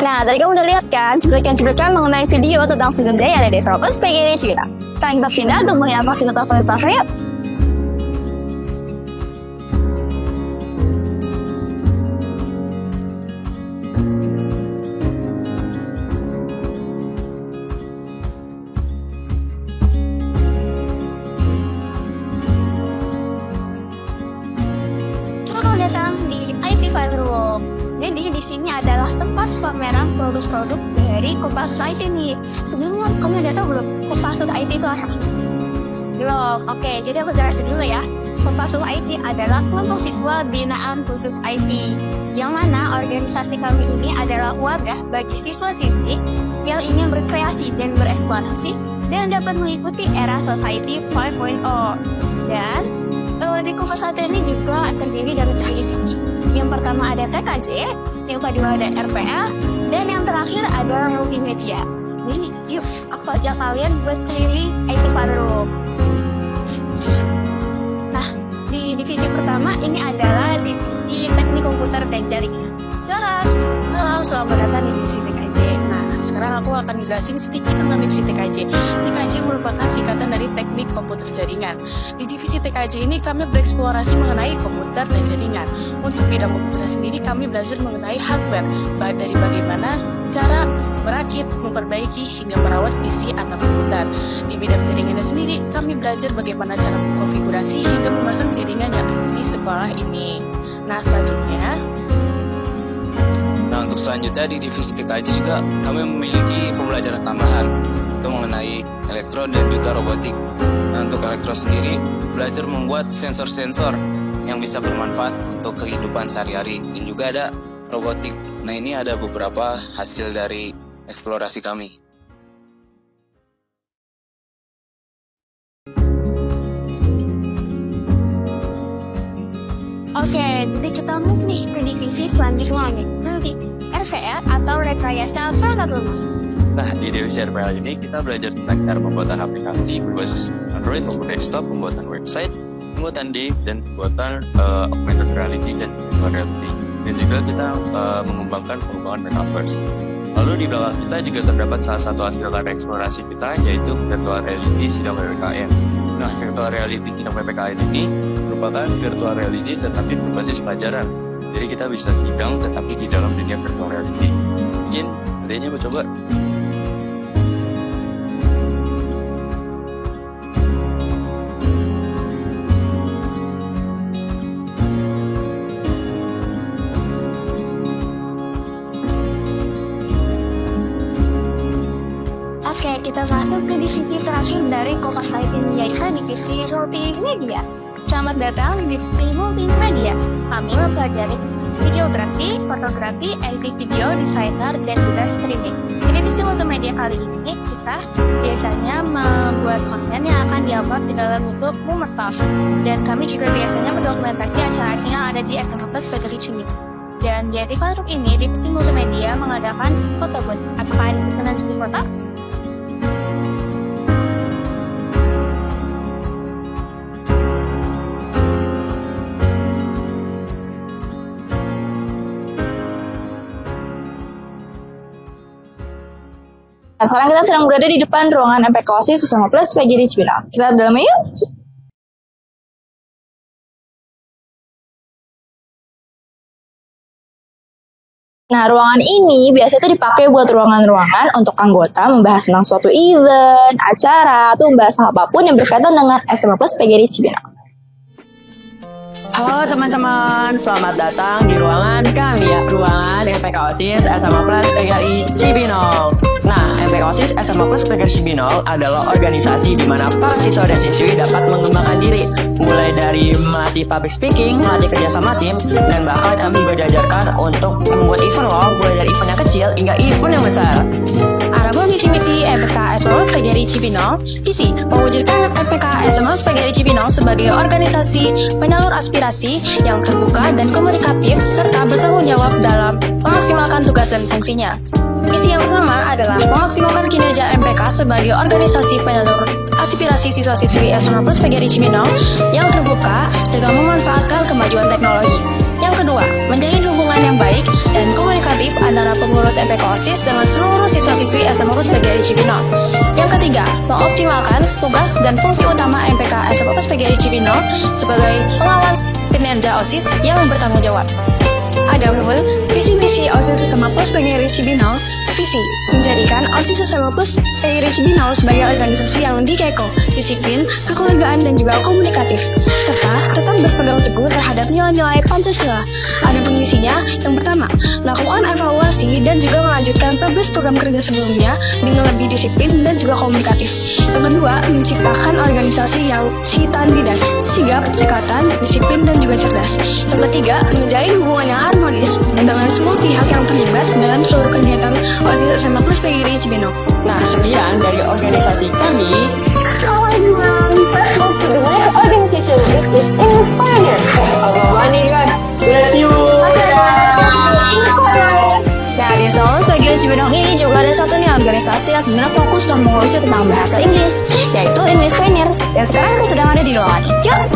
Nah, tadi kamu udah lihat kan cuplikan-cuplikan mengenai video tentang student day yang ada di SMA Plus PGRI Cibinong. Sekarang kita pindah untuk melihat fasilitas-fasilitasnya yuk. Selamat datang di IT Fiber Room. Jadi di sini adalah tempat pameran produk-produk dari Kopassus IT nih. Sebelumnya kamu udah tahu belum Kopassus IT itu apa? Belum. Oke, jadi aku jelasin dulu ya. Kopassus IT adalah kelompok siswa binaan khusus IT, yang mana organisasi kami ini adalah wadah bagi siswa-siswi yang ingin berkreasi dan bereksplorasi dan dapat mengikuti era Society 5.0. Dan di Kopassus IT ini juga terdiri dari 3 divisi. Yang pertama ada TKJ, yang kedua ada RPL, dan yang terakhir ada multimedia. Jadi yuk, aku ajak kalian buat keliling IT Fiber Room. Nah, di divisi pertama ini adalah divisi teknik komputer dan jaringan. Halo, selamat datang di divisi TKJ. Nah, sekarang aku akan jelasin sedikit tentang divisi TKJ. TKJ merupakan singkatan dari teknik komputer jaringan. Di divisi TKJ ini kami bereksplorasi mengenai komputer dan jaringan. Untuk bidang komputer sendiri kami belajar mengenai hardware, dari bagaimana cara merakit, memperbaiki, hingga merawat PC atau komputer. Di bidang jaringannya sendiri kami belajar bagaimana cara mengkonfigurasi hingga memasang jaringan yang ada di sekolah ini. Nah, selanjutnya untuk selanjutnya di divisi TKJ juga kami memiliki pembelajaran tambahan itu mengenai elektro dan juga robotik. Nah, untuk elektro sendiri belajar membuat sensor-sensor yang bisa bermanfaat untuk kehidupan sehari-hari, dan juga ada robotik. Nah, ini ada beberapa hasil dari eksplorasi kami. Oke, jadi kita move nih ke divisi selanjutnya, nanti RPL atau rekayasa perangkat lunak. Nah, di divisi RPL ini kita belajar tentang cara pembuatan aplikasi berbasis Android maupun desktop, pembuatan website, pembuatan game, dan pembuatan augmented reality dan virtual reality. Dan juga kita mengembangkan metaverse. Lalu di belakang kita juga terdapat salah satu hasil dari eksplorasi kita, yaitu virtual reality sidang PPKN. Nah, virtual reality sidang PPKN ini merupakan virtual reality tetapi berbasis pelajaran. Jadi kita bisa sidang tetapi di dalam dunia virtual reality. Mungkin adanya mau coba? Oke, kita masuk ke divisi terakhir dari Kopassus IT ini, yaitu divisi multimedia. Selamat datang di divisi multimedia. Kami mempelajari videografi, fotografi, editing video, desainer, dan juga streaming. Di divisi multimedia kali ini, kita biasanya membuat konten yang akan diupload di dalam bentuk Mumertaf. Dan kami juga biasanya mendokumentasi acara-acara yang ada di SMA Plus PGRI Cibinong. Dan di IT Fiber Room ini, divisi multimedia mengadakan photobooth. Apakah ada berkenan di foto? Nah, sekarang kita sedang berada di depan ruangan MPK OSIS SMA Plus PGRI Cibinong. Kita dalam yuk. Nah, ruangan ini biasanya dipakai buat ruangan-ruangan untuk anggota membahas tentang suatu event, acara, atau membahas apapun yang berkaitan dengan SMA Plus PGRI Cibinong. Halo teman-teman, selamat datang di ruangan kami ya, ruangan MPK OSIS SMA Plus PGRI Cibinong. Nah, MPK OSIS SMA Plus PGRI Cibinong adalah organisasi di mana para siswa dan siswi dapat mengembangkan diri, mulai dari melatih public speaking, melatih kerjasama tim, dan bahkan kami juga diajarkan untuk membuat event loh, mulai dari event yang kecil hingga event yang besar. Adapun visi-misi MPK SMA Plus PGRI Cibinong, visi mewujudkan MPK SMA Plus PGRI Cibinong sebagai organisasi penyalur aspirasi yang terbuka dan komunikatif serta bertanggung jawab dalam memaksimalkan tugas dan fungsinya. Misi yang pertama adalah memaksimalkan kinerja MPK sebagai organisasi penyalur aspirasi siswa-siswi SMA Plus PGRI Cibinong yang terbuka dengan memanfaatkan kemajuan teknologi. Yang kedua, menjalin hubungan yang baik dan komunikatif antara pengurus MPK OSIS dengan seluruh siswa-siswi SMA Plus PGRI Cibinong. Yang ketiga, mengoptimalkan tugas dan fungsi utama MPK SMA Plus PGRI Cibinong sebagai pengawas kinerja OSIS yang bertanggung jawab. Adapun visi misi OSIS SMA Plus PGRI Cibinong, visi menjadikan OSIS SMA Plus PGRI Cibinong sebagai organisasi yang dikeko, disiplin, kekeluargaan dan juga komunikatif, serta tetap berpegang teguh terhadap nilai-nilai Pancasila. Adapun misinya, yang pertama, melakukan evaluasi dan juga melanjutkan progres program kerja sebelumnya dengan lebih disiplin dan juga komunikatif. Yang kedua, menciptakan organisasi yang sitandidas, sigap, sekatan, disiplin dan juga cerdas. Yang ketiga, menjalin hubungan yang harmonis dengan semua pihak yang terlibat dalam seluruh kegiatan OSIS SMA Plus PGRI Cibinong. Nah, sekian dari organisasi kami. Hello everyone, welcome to the Wire Organization with this English Pioneer. Bless you. Nah, di SMA PGRI Cibinong ini juga ada satu nih organisasi yang sebenarnya fokus dan mengurusi tentang bahasa Inggris, yaitu English Pioneer, yang sekarang sedang ada di ruangan. Yuk!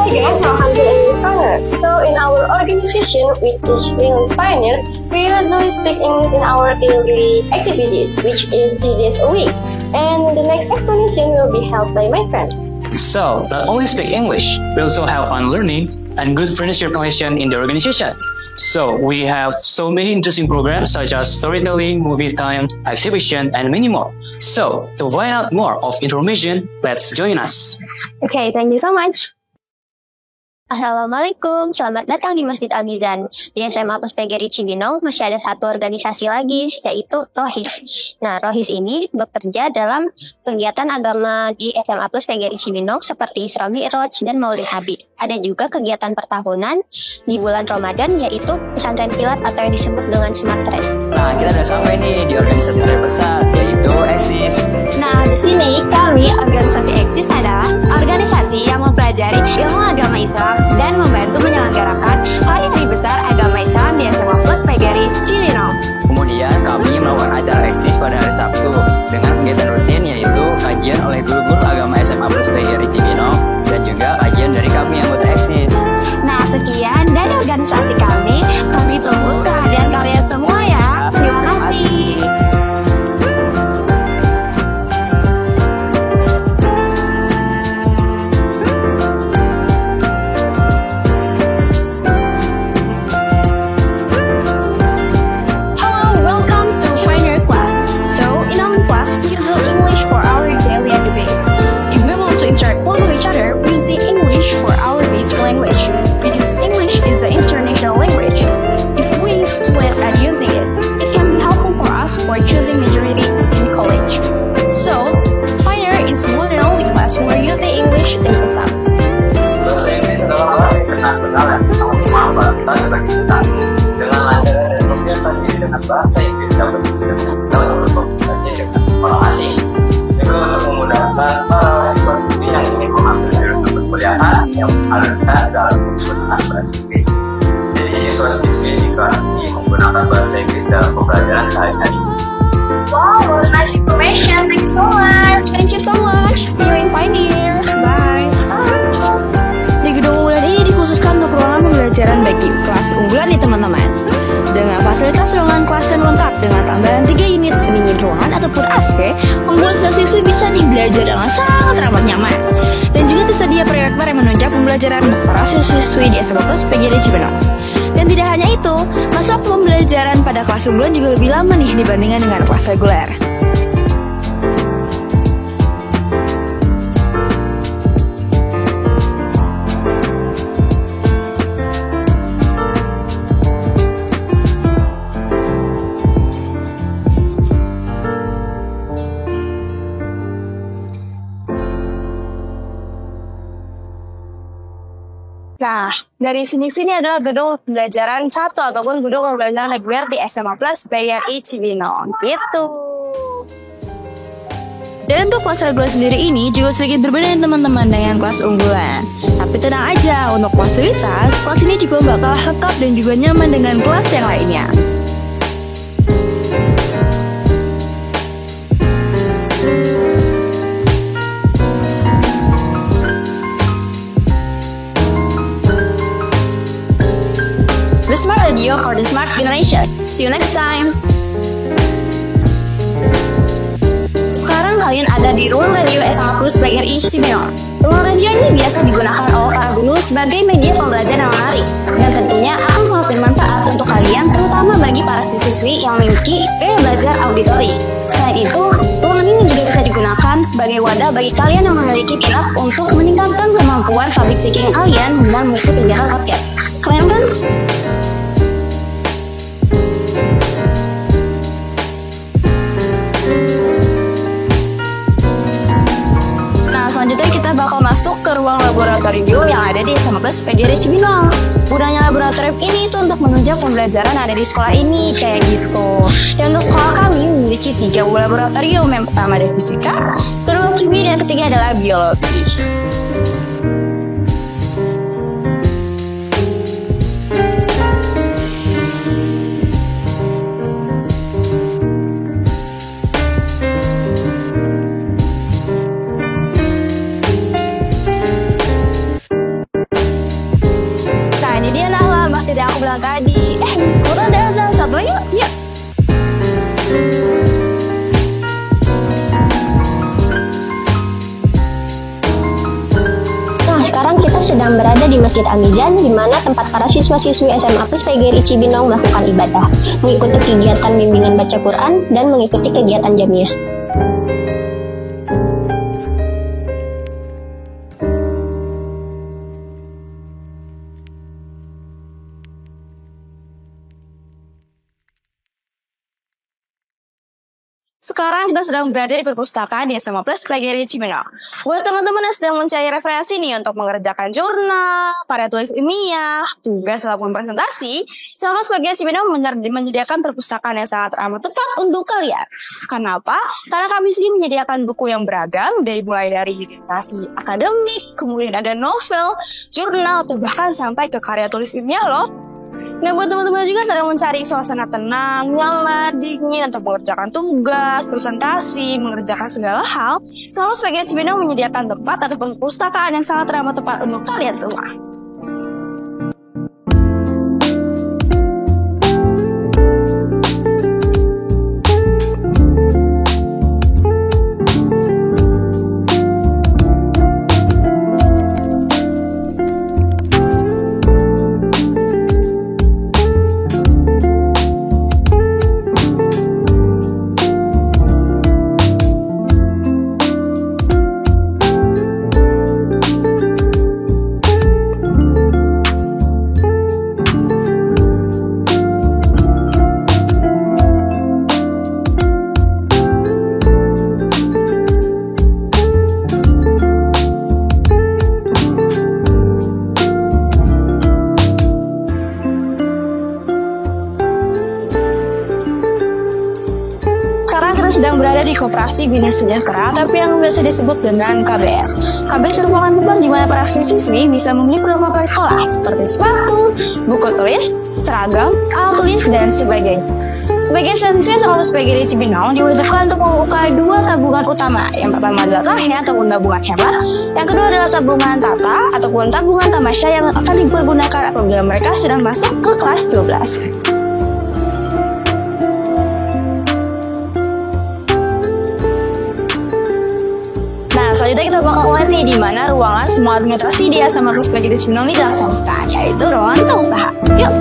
Guys, welcome to English Corner. So, in our organization, we teach English Pioneer. We usually speak English in our daily activities, which is 3 days a week. And the next explanation will be held by my friends. So, not only speak English, we also have fun learning and good friendship connection in the organization. So, we have so many interesting programs such as storytelling, movie time, exhibition, and many more. So, to find out more of information, let's join us. Okay, thank you so much. Assalamualaikum, selamat datang di Masjid Al-Mizan. Di SMA Plus PGRI Cibinong masih ada satu organisasi lagi, yaitu Rohis. Nah, Rohis ini bekerja dalam kegiatan agama di SMA Plus PGRI Cibinong seperti Isra Mi'raj dan Maulid Nabi. Ada juga kegiatan pertahunan di bulan Ramadan, yaitu pesantren kilat atau yang disebut dengan Smartren. Nah, kita udah sampai nih di organisasi terbesar, yaitu EXIS. Nah, di sini kami organisasi EXIS adalah organisasi yang mempelajari ilmu agama Islam dan membantu menyelenggarakan hari besar agama Islam di SMA Plus PGRI Cibinong. Kemudian kami melakukan acara EXIS pada hari Sabtu dengan kegiatan rutin yaitu kajian oleh guru-guru agama SMA Plus PGRI Cibinong dan juga kajian dari kami anggota EXIS. Nah, sekian dari organisasi kami. Kami tunggu kehadiran kalian semua ya. Terima kasih. Interact with each other using English for our basic language, because English is an international language. If we fluent at using it, it can be helpful for us for choosing majority in college. So, Pioneer is one and only class who are using English in Islam. Bahasa Inggris adalah alat yang benar-benar sangat bermanfaat sekali bagi kita. Dengan lancar dan sosialisasi dengan bahasa Inggris dapat dalam berkomunikasi dengan orang asing. Juga untuk memudahkan para siswa-siswi yang ingin mengambil jurusan perkuliahan yang mengharuskan dalam penggunaan bahasa Inggris. Jadi siswa-siswi juga ingin menggunakan bahasa Inggris dalam pembelajaran sehari-hari. Wow, nice information. Thank you so much. Thank you so much. See you in Pioneer. Bye. Di gedung unggulan ini dikhususkan untuk ruangan pembelajaran bagi kelas unggulan nih teman-teman. Dengan fasilitas ruangan kelas yang lengkap dengan tambahan 3 unit pendingin ruangan ataupun AC, membuat siswa bisa nih belajar dengan sangat ramah nyaman. Dan juga tersedia proyektor yang menunjang pembelajaran para siswi di SMA Plus PGRI Cibinong. Dan tidak hanya itu, masa waktu pembelajaran pada kelas unggulan juga lebih lama nih dibandingkan dengan kelas reguler. Nah, dari sini adalah gedung pembelajaran 1 ataupun gedung pembelajaran reguler di SMA Plus PGRI Cibinong, gitu. Dan untuk kelas reguler sendiri ini juga sedikit berbeda teman-teman dengan kelas unggulan. Tapi tenang aja, untuk fasilitas, kelas ini juga bakal lengkap dan juga nyaman dengan kelas yang lainnya. Radio for the Smart Generation. See you next time. Sekarang kalian ada di ruang radio SMA Plus PGRI Cibinong. Ruang radio ini biasa digunakan oleh para guru sebagai media pembelajaran yang menarik dan tentunya akan sangat bermanfaat untuk kalian, terutama bagi para siswi yang memiliki gaya belajar auditori. Selain itu, ruangan ini juga bisa digunakan sebagai wadah bagi kalian yang memiliki minat untuk meningkatkan kemampuan public speaking kalian dengan mengikuti kegiatan podcast. Keren kan? Selanjutnya kita bakal masuk ke ruang laboratorium yang ada di SMA Plus PGRI Cibinong. Gunanya laboratorium ini itu untuk menunjang pembelajaran yang ada di sekolah ini, kayak gitu. Dan untuk sekolah kami memiliki 3 laboratorium. Yang pertama ada fisika, kedua kimia, dan ketiga adalah biologi. Masih aku bilang tadi, udah ada azan, satu lagi yuk. Nah, sekarang kita sedang berada di Masjid Amijan, di mana tempat para siswa-siswi SMA Plus PGRI Cibinong melakukan ibadah, mengikuti kegiatan bimbingan baca Quran, dan mengikuti kegiatan jamiah. Sekarang kita sedang berada di perpustakaan di SMA Plus PGRI Cibinong. Buat teman-teman yang sedang mencari referensi nih untuk mengerjakan jurnal, karya tulis ilmiah, tugas ataupun presentasi, SMA Plus PGRI Cibinong menyediakan perpustakaan yang sangat amat tepat untuk kalian. Kenapa? Karena kami sendiri menyediakan buku yang beragam, mulai dari literasi akademik, kemudian ada novel, jurnal, atau bahkan sampai ke karya tulis ilmiah loh. Nah, buat teman-teman juga sedang mencari suasana tenang, nyaman, dingin untuk mengerjakan tugas, presentasi, mengerjakan segala hal, selalu sebagai Cibinong menyediakan tempat ataupun perpustakaan yang sangat ramah tepat untuk kalian semua. Sedang berada di Koperasi Bina Sejahtera, tapi yang biasa disebut dengan KBS. KBS merupakan tempat di mana para siswi bisa membeli perlengkapan sekolah seperti sepatu, buku tulis, seragam, alat tulis, dan sebagainya. Sebagian siswa SMA Plus PGRI Cibinong diwajibkan untuk membuka 2 tabungan utama. Yang pertama adalah KHE ataupun tabungan hemat, yang kedua adalah tabungan tata ataupun tabungan tamasya yang akan dipergunakan apabila mereka sedang masuk ke kelas 12. Selanjutnya kita bakal lihat nih di mana ruangan semua administrasi di SMA Plus PGRI Cibinong ini dilaksanakan, yaitu ruangan usaha. Yuk.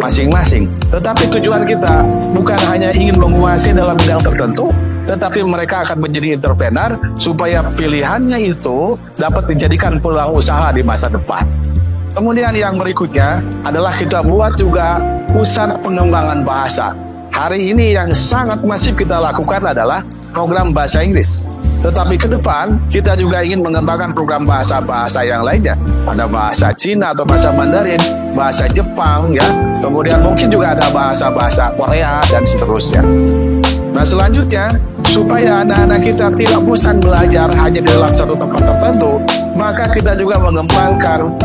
Masing-masing. Tetapi tujuan kita bukan hanya ingin menguasai dalam bidang tertentu, tetapi mereka akan menjadi entrepreneur supaya pilihannya itu dapat dijadikan peluang usaha di masa depan. Kemudian yang berikutnya adalah kita buat juga pusat pengembangan bahasa. hari ini yang sangat masif kita lakukan adalah program bahasa Inggris. Tetapi ke depan kita juga ingin mengembangkan program bahasa-bahasa yang lainnya. Ada bahasa Cina atau bahasa Mandarin, bahasa Jepang ya. Kemudian mungkin juga ada bahasa-bahasa Korea dan seterusnya. Nah selanjutnya, supaya anak-anak kita tidak bosan belajar hanya di dalam satu tempat tertentu, maka kita juga mengembangkan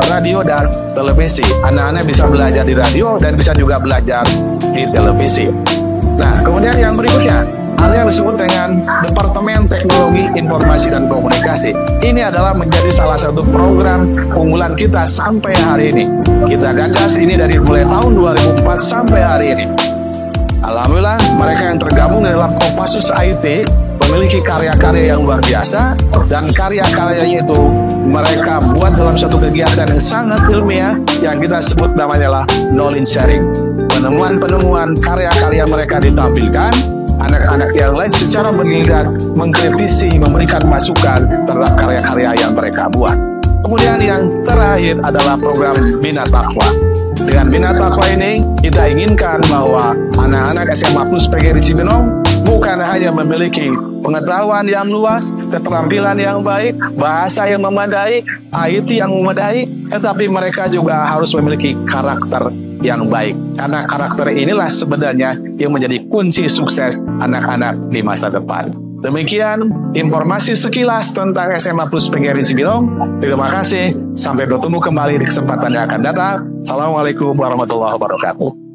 radio dan televisi. Anak-anak bisa belajar di radio dan bisa juga belajar di televisi. Nah kemudian yang berikutnya, ada yang disebut dengan Departemen Teknologi Informasi dan Komunikasi. Ini adalah menjadi salah satu program unggulan kita sampai hari ini. Kita gagas ini dari mulai tahun 2004 sampai hari ini. Alhamdulillah, mereka yang tergabung dalam Kopassus IT memiliki karya-karya yang luar biasa, dan karya-karyanya itu mereka buat dalam satu kegiatan yang sangat ilmiah yang kita sebut namanya lah knowledge sharing. Penemuan-penemuan karya-karya mereka ditampilkan, anak-anak yang lain secara bergiliran mengkritisi, memberikan masukan terhadap karya-karya yang mereka buat. Kemudian yang terakhir adalah program Bina Taqwa. Dengan Bina Taqwa ini, kita inginkan bahwa anak-anak SMA Plus PGRI Cibinong bukan hanya memiliki pengetahuan yang luas, keterampilan yang baik, bahasa yang memadai, IT yang memadai, tetapi mereka juga harus memiliki karakter yang baik. Karena karakter inilah sebenarnya yang menjadi kunci sukses anak-anak di masa depan. Demikian informasi sekilas tentang SMA Plus PGRI Cibinong. Terima kasih. Sampai bertemu kembali di kesempatan yang akan datang. Assalamualaikum warahmatullahi wabarakatuh.